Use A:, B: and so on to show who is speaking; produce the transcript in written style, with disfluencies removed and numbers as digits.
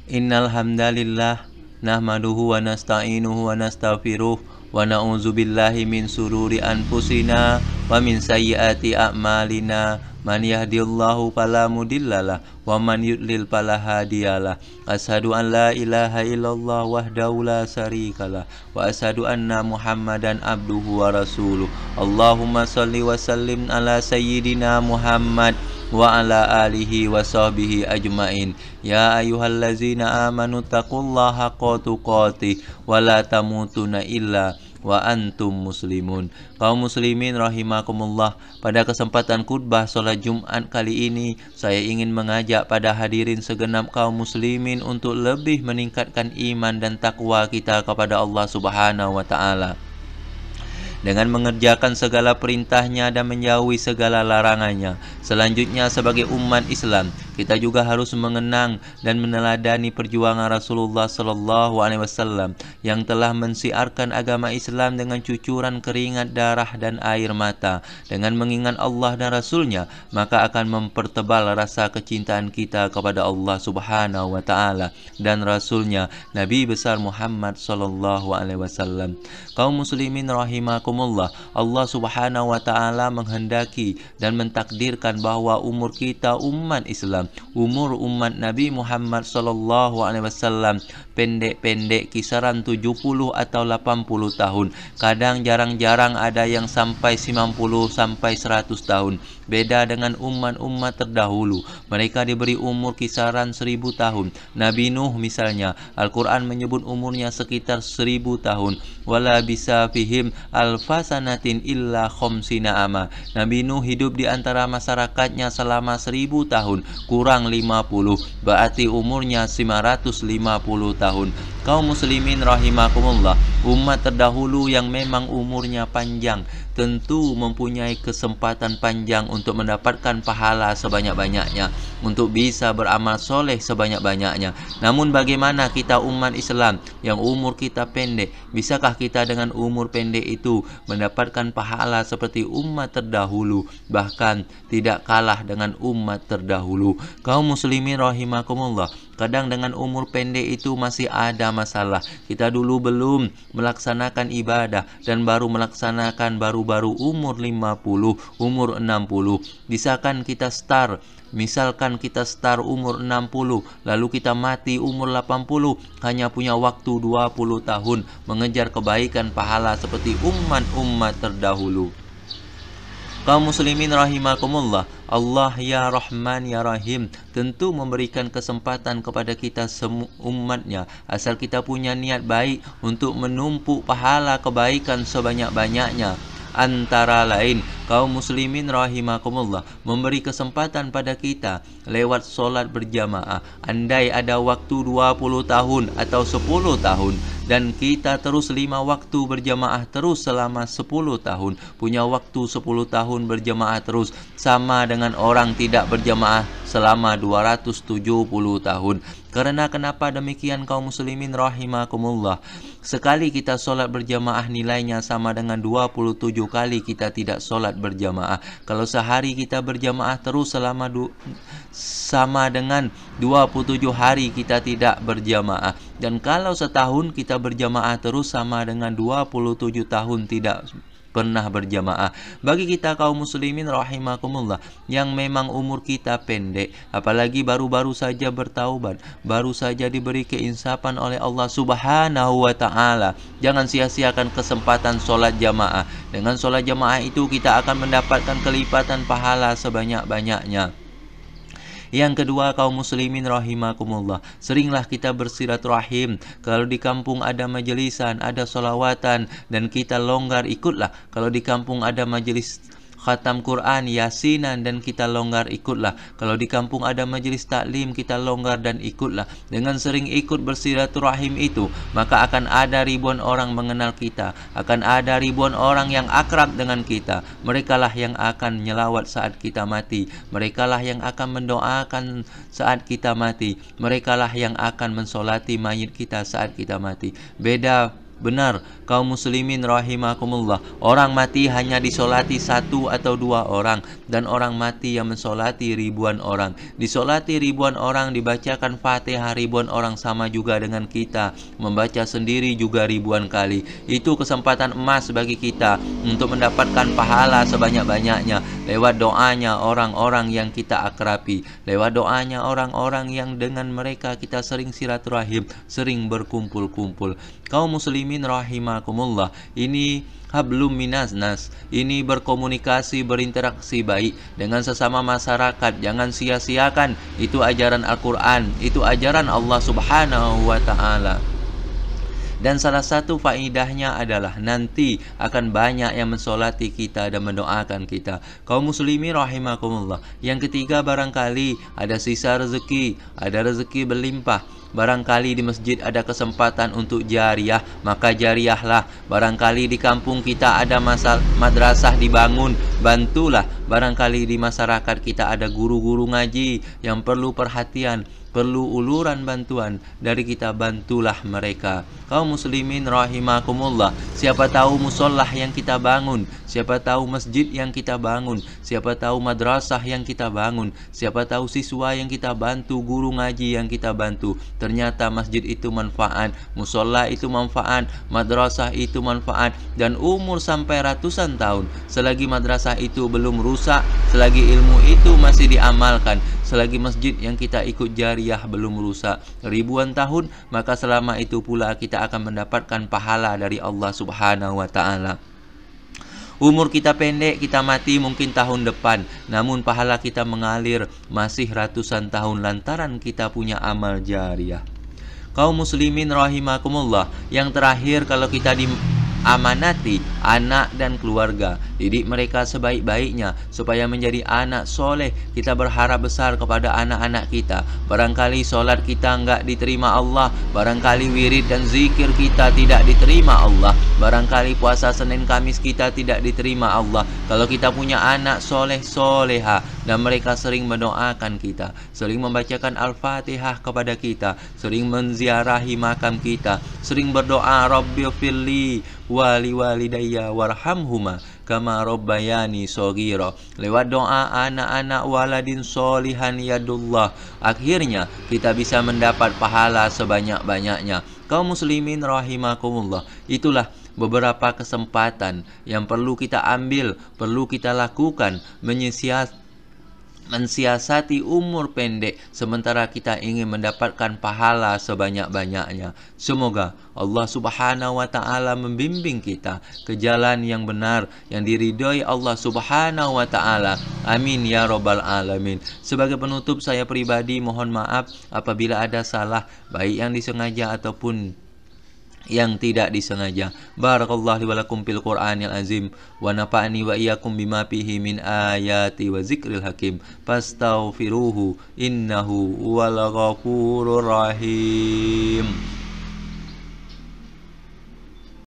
A: Innal hamdalillah nahmaduhu wa nasta'inuhu wa nastaghfiruh wa na'udzu billahi min sururi anfusina wa min sayyiati a'malina. Man yahdihillahu fala mudhillalah wa man yudlil fala hadiyalah. Asyhadu an la ilaha illallah wahdahu la syarikalah wa asyhadu anna Muhammadan abduhu wa rasuluh. Allahumma shalli wa sallim ala sayyidina Muhammad wa ala alihi wa sahbihi ajmain. Ya ayyuhallazina amanu taqullaha haqqa tuqatih wa la tamutunna illa wa antum muslimun. Kaum muslimin rahimakumullah, pada kesempatan khutbah salat Jumat kali ini saya ingin mengajak pada hadirin segenap kaum muslimin untuk lebih meningkatkan iman dan takwa kita kepada Allah Subhanahu wa taala dengan mengerjakan segala perintahnya dan menjauhi segala larangannya. Selanjutnya, sebagai umat Islam, kita juga harus mengenang dan meneladani perjuangan Rasulullah SAW yang telah mensiarkan agama Islam dengan cucuran keringat, darah, dan air mata. Dengan mengingat Allah dan Rasulnya, maka akan mempertebal rasa kecintaan kita kepada Allah Subhanahu wa taala dan Rasulnya, Nabi besar Muhammad SAW. Kaum muslimin rahimakumullah, Allah Subhanahu wa taala menghendaki dan mentakdirkan bahwa umur kita umat Islam, umur umat Nabi Muhammad SAW pendek-pendek, kisaran 70 atau 80 tahun. Kadang jarang-jarang ada yang sampai 90 sampai 100 tahun. Beda dengan umat-umat terdahulu, mereka diberi umur kisaran 1000 tahun. Nabi Nuh misalnya, Al-Quran menyebut umurnya sekitar 1000 tahun. Wala bisa fihim alfasanatin illa khomsina ama. Nabi Nuh hidup di antara masyarakatnya selama 1000 tahun, kurang 50, berarti umurnya 550 tahun. Kaum muslimin rahimakumullah, umat terdahulu yang memang umurnya panjang tentu mempunyai kesempatan panjang untuk mendapatkan pahala sebanyak-banyaknya, untuk bisa beramal soleh sebanyak-banyaknya. Namun bagaimana kita umat Islam yang umur kita pendek? Bisakah kita dengan umur pendek itu mendapatkan pahala seperti umat terdahulu, bahkan tidak kalah dengan umat terdahulu? Kaum muslimin rahimakumullah, kadang dengan umur pendek itu masih ada masalah. Kita dulu belum melaksanakan ibadah dan baru melaksanakan baru umur 50, umur 60. Misalkan kita start umur 60, lalu kita mati umur 80, hanya punya waktu 20 tahun mengejar kebaikan pahala seperti umat-umat terdahulu. Kaum muslimin rahimakumullah, Allah ya Rahman ya Rahim tentu memberikan kesempatan kepada kita umatnya, asal kita punya niat baik untuk menumpuk pahala kebaikan sebanyak-banyaknya. Antara lain, kaum muslimin rahimakumullah memberi kesempatan pada kita lewat solat berjamaah. Andai ada waktu 20 tahun atau 10 tahun dan kita terus 5 waktu berjamaah terus selama 10 tahun, punya waktu 10 tahun berjamaah terus, sama dengan orang tidak berjamaah selama 270 tahun. Karena kenapa demikian kaum muslimin rahimakumullah? Sekali kita solat berjamaah nilainya sama dengan 27 kali kita tidak solat berjamaah. Kalau sehari kita berjamaah terus sama dengan 27 hari kita tidak berjamaah. Dan kalau setahun kita berjamaah terus sama dengan 27 tahun tidak pernah berjamaah. Bagi kita kaum muslimin rahimakumullah yang memang umur kita pendek, apalagi baru-baru saja bertaubat, baru saja diberi keinsapan oleh Allah Subhanahu wa taala, jangan sia-siakan kesempatan solat jamaah. Dengan solat jamaah itu kita akan mendapatkan kelipatan pahala sebanyak-banyaknya. Yang kedua, kaum muslimin rahimakumullah, seringlah kita bersilaturahim. Kalau di kampung ada majelisan, ada solawatan, dan kita longgar, ikutlah. Kalau di kampung ada majelis khatam Quran, yasinan, dan kita longgar, ikutlah. Kalau di kampung ada majelis taklim, kita longgar dan ikutlah. Dengan sering ikut bersilaturahim itu, maka akan ada ribuan orang mengenal kita, akan ada ribuan orang yang akrab dengan kita. Merekalah yang akan nyelawat saat kita mati, merekalah yang akan mendoakan saat kita mati, merekalah yang akan mensolati mayit kita saat kita mati. Beda Benar, kaum muslimin rahimakumullah, orang mati hanya disolati 1 atau 2 orang, dan orang mati yang mensolati ribuan orang. Disolati ribuan orang, dibacakan Fatihah ribuan orang, sama juga dengan kita membaca sendiri juga ribuan kali. Itu kesempatan emas bagi kita untuk mendapatkan pahala sebanyak-banyaknya lewat doanya orang-orang yang kita akrabi, lewat doanya orang-orang yang dengan mereka kita sering silaturahim, sering berkumpul-kumpul. Kaum muslimin rahimakumullah, ini hablum minas nas, ini berkomunikasi, berinteraksi baik dengan sesama masyarakat. Jangan sia-siakan, itu ajaran Al-Quran, itu ajaran Allah subhanahu wa ta'ala. Dan salah satu faedahnya adalah nanti akan banyak yang mensolati kita dan mendoakan kita. Kaum muslimin rahimakumullah. Yang ketiga, barangkali ada sisa rezeki, ada rezeki berlimpah. Barangkali di masjid ada kesempatan untuk jariah, maka jariahlah. Barangkali di kampung kita ada madrasah dibangun, bantulah. Barangkali di masyarakat kita ada guru-guru ngaji yang perlu perhatian, perlu uluran bantuan dari kita, bantulah mereka. Kaum muslimin rahimakumullah, siapa tahu musollah yang kita bangun, siapa tahu masjid yang kita bangun, siapa tahu madrasah yang kita bangun, siapa tahu siswa yang kita bantu, guru ngaji yang kita bantu, ternyata masjid itu manfaat, musollah itu manfaat, madrasah itu manfaat, dan umur sampai ratusan tahun. Selagi madrasah itu belum rusak, selagi ilmu itu masih diamalkan, selagi masjid yang kita ikut jariah belum rusak ribuan tahun, maka selama itu pula kita akan mendapatkan pahala dari Allah subhanahu wa ta'ala. Umur kita pendek, kita mati mungkin tahun depan, namun pahala kita mengalir masih ratusan tahun lantaran kita punya amal jariah. Kaum muslimin rahimakumullah, yang terakhir, kalau kita amanati anak dan keluarga, didik mereka sebaik-baiknya supaya menjadi anak soleh. Kita berharap besar kepada anak-anak kita. Barangkali solat kita enggak diterima Allah, barangkali wirid dan zikir kita tidak diterima Allah, barangkali puasa Senin Kamis kita tidak diterima Allah. Kalau kita punya anak soleh soleha dan mereka sering mendoakan kita, sering membacakan Al-Fatihah kepada kita, sering menziarahi makam kita, sering berdoa Rabbighfirli wali walidayya warhamhuma kama rabbayani shaghira, lewat doa anak-anak waladin solihan yadullah, akhirnya kita bisa mendapat pahala sebanyak-banyaknya. Kaum muslimin rahimakumullah, itulah beberapa kesempatan yang perlu kita ambil, perlu kita lakukan, mensiasati umur pendek sementara kita ingin mendapatkan pahala sebanyak-banyaknya. Semoga Allah subhanahu wa ta'ala membimbing kita ke jalan yang benar, yang diridhoi Allah subhanahu wa ta'ala. Amin ya rabbal alamin. Sebagai penutup, saya pribadi mohon maaf apabila ada salah, baik yang disengaja ataupun yang tidak disengaja. Barakallahu li wa lakum fil Qur'anil azim wa nafa'ani wa iyyakum bima fihi min ayati wa zikril hakim. Fastaghfiruhu innahu huwal ghafurur rahim.